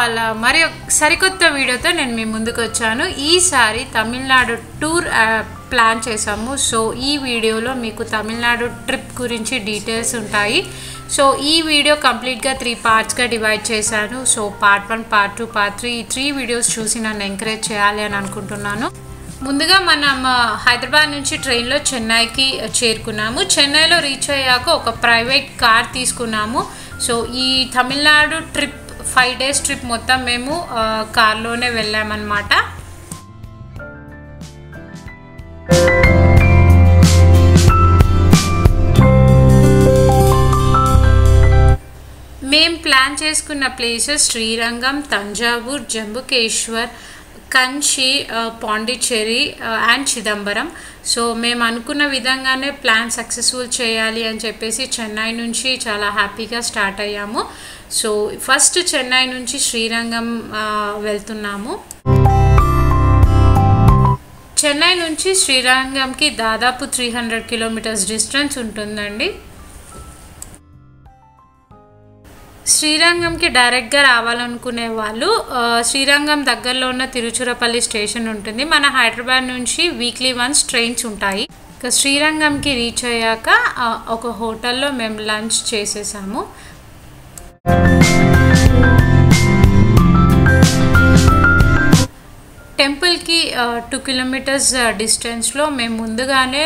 ఇవాళ మరి సరికొత్త వీడియోతో నేను మీ ముందుకు వచ్చాను. ఈసారి తమిళనాడు టూర్ ప్లాన్ చేసాము. సో ఈ వీడియోలో మీకు తమిళనాడు ట్రిప్ గురించి డీటెయిల్స్ ఉంటాయి. సో ఈ వీడియో కంప్లీట్గా 3 పార్ట్స్గా డివైడ్ చేశాను. సో పార్ట్ 1, పార్ట్ 2, పార్ట్ 3 ఈ 3 వీడియోస్ చూసి నన్ను ఎంకరేజ్ చేయాలి అని అనుకుంటున్నాను. ముందుగా మనం హైదరాబాద్ నుంచి ట్రైన్లో చెన్నైకి చేరుకున్నాము. చెన్నైలో రీచ్ అయ్యాక ఒక ప్రైవేట్ కార్ తీసుకున్నాము. సో ఈ తమిళనాడు ట్రిప్ 5 days ట్రిప్ మొత్తం మేము కార్లోనే వెళ్ళామన్నమాట. మేము ప్లాన్ చేసుకున్న places Srirangam, Thanjavur, Jambukeshwar, Kanchi, Pondicherry and Chidambaram. So మేము అనుకున్న విధంగానే ప్లాన్ సక్సెస్ఫుల్ చేయాలి అని చెప్పేసి చెన్నై నుంచి చాలా హ్యాపీగా స్టార్ట్ అయ్యాము. సో ఫస్ట్ చెన్నై నుంచి శ్రీరంగం వెళ్తున్నాము. చెన్నై నుంచి శ్రీరంగంకి దాదాపు 300 kilometers డిస్టెన్స్ ఉంటుందండి. శ్రీరంగంకి డైరెక్ట్గా రావాలనుకునే వాళ్ళు శ్రీరంగం దగ్గరలో ఉన్న తిరుచురపల్లి స్టేషన్ ఉంటుంది. మన హైదరాబాద్ నుంచి వీక్లీ వన్స్ ట్రైన్స్ ఉంటాయి. ఇక శ్రీరంగంకి రీచ్ అయ్యాక ఒక హోటల్లో మేము లంచ్ చేసేసాము. టెంపుల్కి 2 kilometers డిస్టెన్స్లో మేము ముందుగానే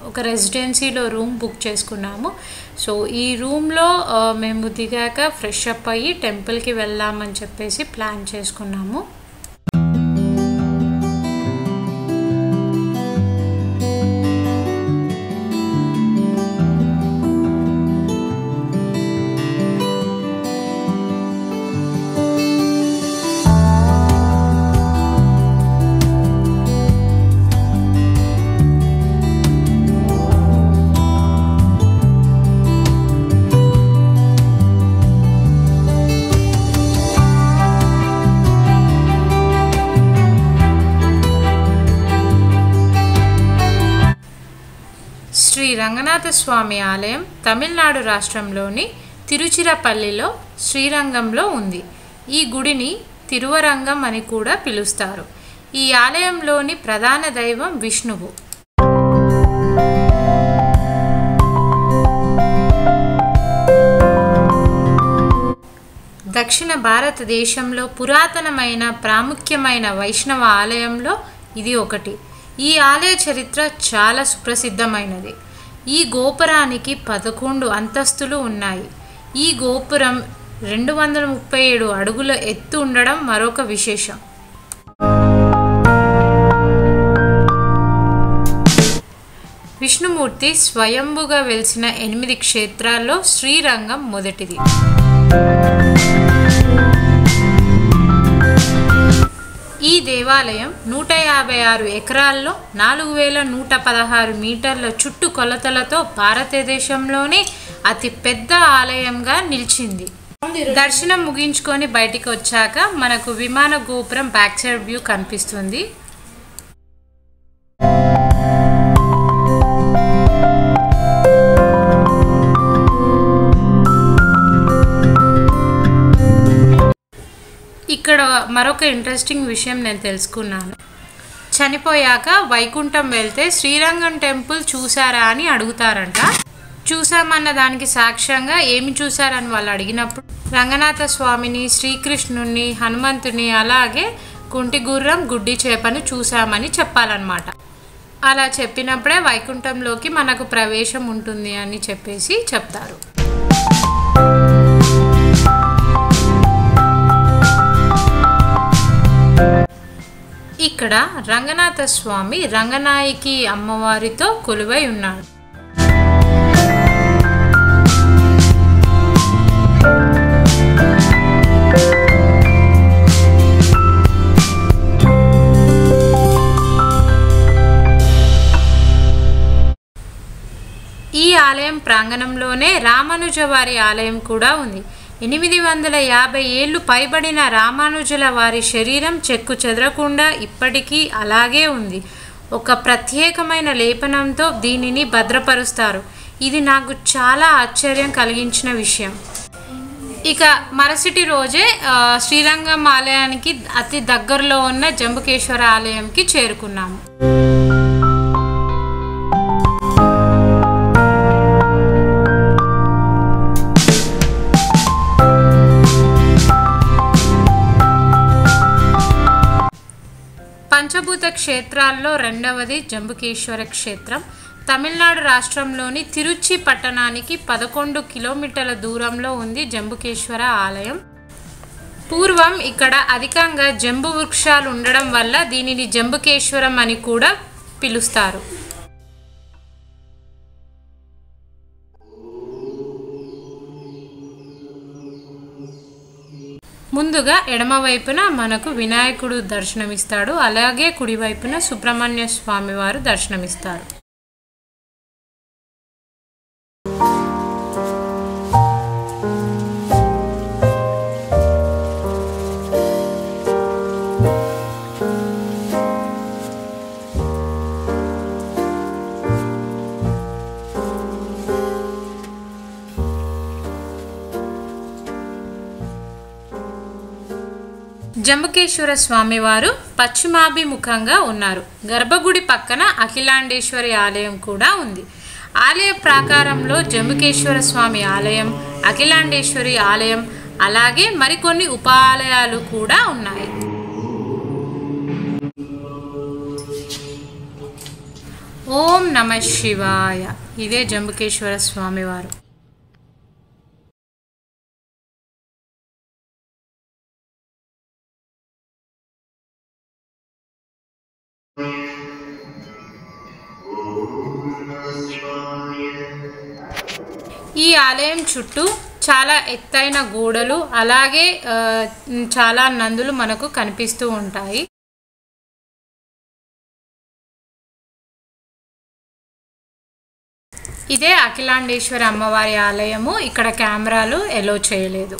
ఒక రెసిడెన్సీలో రూమ్ బుక్ చేసుకున్నాము. సో ఈ రూమ్లో మేము దిగాక ఫ్రెష్ అప్ అయ్యి టెంపుల్కి వెళ్దామని చెప్పేసి ప్లాన్ చేసుకున్నాము. శ్రీ రంగనాథ స్వామి ఆలయం తమిళనాడు రాష్ట్రంలోని తిరుచిరపల్లిలో శ్రీరంగంలో ఉంది. ఈ గుడిని తిరువరంగం అని కూడా పిలుస్తారు. ఈ ఆలయంలోని ప్రధాన దైవం విష్ణువు. దక్షిణ భారతదేశంలో పురాతనమైన ప్రాముఖ్యమైన వైష్ణవ ఆలయంలో ఇది ఒకటి. ఈ ఆలయ చరిత్ర చాలా సుప్రసిద్ధమైనది. ఈ గోపురానికి 11 అంతస్తులు ఉన్నాయి. ఈ గోపురం 237 అడుగుల ఎత్తు ఉండడం మరొక విశేషం. విష్ణుమూర్తి స్వయంభుగా వెలిసిన 8 క్షేత్రాల్లో శ్రీరంగం మొదటిది. ఈ దేవాలయం 156 ఎకరాల్లో 4116 మీటర్ల చుట్టు కొలతలతో భారతదేశంలోనే అతి పెద్ద ఆలయంగా నిలిచింది. దర్శనం ముగించుకొని బయటికి వచ్చాక మనకు విమాన గోపురం బ్యాక్ సైడ్ వ్యూ కనిపిస్తుంది. ఇక్కడ మరొక ఇంట్రెస్టింగ్ విషయం నేను తెలుసుకున్నాను. చనిపోయాక వైకుంఠం వెళ్తే శ్రీరంగం టెంపుల్ చూసారా అని అడుగుతారంట. చూసామన్న దానికి సాక్ష్యంగా ఏమి చూసారని వాళ్ళు అడిగినప్పుడు రంగనాథ స్వామిని, శ్రీకృష్ణుని, హనుమంతుని, అలాగే కుంటి గుర్రం, గుడ్డి చేపను చూసామని చెప్పాలన్నమాట. అలా చెప్పినప్పుడే వైకుంఠంలోకి మనకు ప్రవేశం ఉంటుంది అని చెప్పేసి చెప్తారు. ఇక్కడ రంగనాథ స్వామి రంగనాయకి అమ్మవారితో కొలువై ఉన్నాడు. ఈ ఆలయం ప్రాంగణంలోనే రామానుజవారి ఆలయం కూడా ఉంది. 850 ఏళ్ళు పైబడిన రామానుజుల వారి శరీరం చెక్కు చెదరకుండా ఇప్పటికీ అలాగే ఉంది. ఒక ప్రత్యేకమైన లేపనంతో దీనిని భద్రపరుస్తారు. ఇది నాకు చాలా ఆశ్చర్యం కలిగించిన విషయం. ఇక మరుసటి రోజే శ్రీరంగం ఆలయానికి అతి దగ్గరలో ఉన్న జంబుకేశ్వర ఆలయంకి చేరుకున్నాము. పంచభూత క్షేత్రాల్లో రెండవది జంబుకేశ్వర క్షేత్రం. తమిళనాడు రాష్ట్రంలోని తిరుచి పట్టణానికి 11 కిలోమీటర్ల దూరంలో ఉంది జంబుకేశ్వర ఆలయం. పూర్వం ఇక్కడ అధికంగా జంబు వృక్షాలు ఉండడం వల్ల దీనిని జంబుకేశ్వరం అని కూడా పిలుస్తారు. ముందుగా ఎడమవైపున మనకు వినాయకుడు దర్శనమిస్తాడు, అలాగే కుడివైపున సుబ్రహ్మణ్య స్వామి వారు దర్శనమిస్తారు. జంబుకేశ్వర స్వామివారు పశ్చిమాభిముఖంగా ఉన్నారు. గర్భగుడి పక్కన అఖిలాండేశ్వరి ఆలయం కూడా ఉంది. ఆలయ ప్రాకారంలో జంబుకేశ్వర స్వామి ఆలయం, అఖిలాండేశ్వరి ఆలయం, అలాగే మరికొన్ని ఉపాలయాలు కూడా ఉన్నాయి. ఓం నమః శివాయ. ఇదే జంబుకేశ్వర స్వామివారు. ఈ ఆలయం చుట్టూ చాలా ఎత్తైన గోడలు, అలాగే చాలా నందులు మనకు కనిపిస్తూ ఉంటాయి. ఇదే అఖిలాండేశ్వరి అమ్మవారి ఆలయము. ఇక్కడ కెమెరాలు ఎలో చేయలేదు.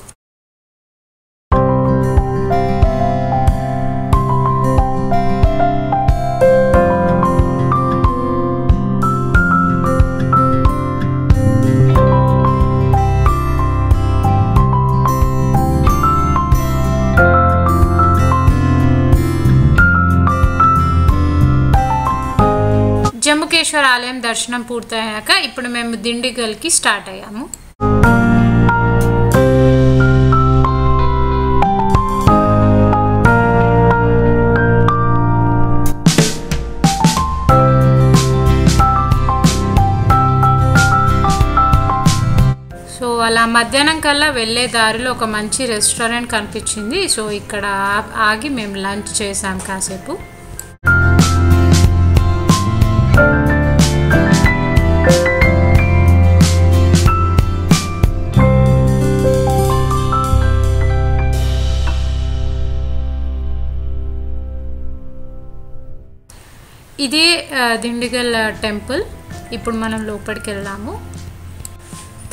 జంబుకేశ్వర ఆలయం దర్శనం పూర్తయ్యాక ఇప్పుడు మేము దిండిగల్కి స్టార్ట్ అయ్యాము. సో అలా మధ్యాహ్నం కల్లా వెళ్ళే దారిలో ఒక మంచి రెస్టారెంట్ కనిపించింది. సో ఇక్కడ ఆగి మేము లంచ్ చేసాం కాసేపు. ఇదే దిండిగల్ టెంపుల్. ఇప్పుడు మనం లోపలికి వెళ్దాము.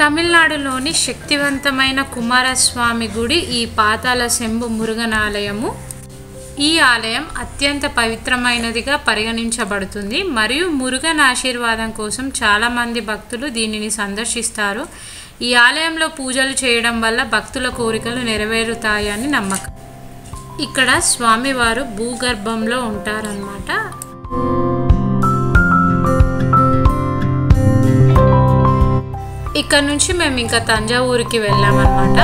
తమిళనాడులోని శక్తివంతమైన కుమారస్వామి గుడి ఈ పాతాల శంభు మురుగన్ ఆలయము. ఈ ఆలయం అత్యంత పవిత్రమైనదిగా పరిగణించబడుతుంది మరియు మురుగన్ ఆశీర్వాదం కోసం చాలామంది భక్తులు దీనిని సందర్శిస్తారు. ఈ ఆలయంలో పూజలు చేయడం వల్ల భక్తుల కోరికలు నెరవేరుతాయని నమ్మకం. ఇక్కడ స్వామివారు భూగర్భంలో ఉంటారన్నమాట. ఇక్కడ నుంచి మేము ఇంకా తంజావూరుకి వెళ్ళామన్నమాట.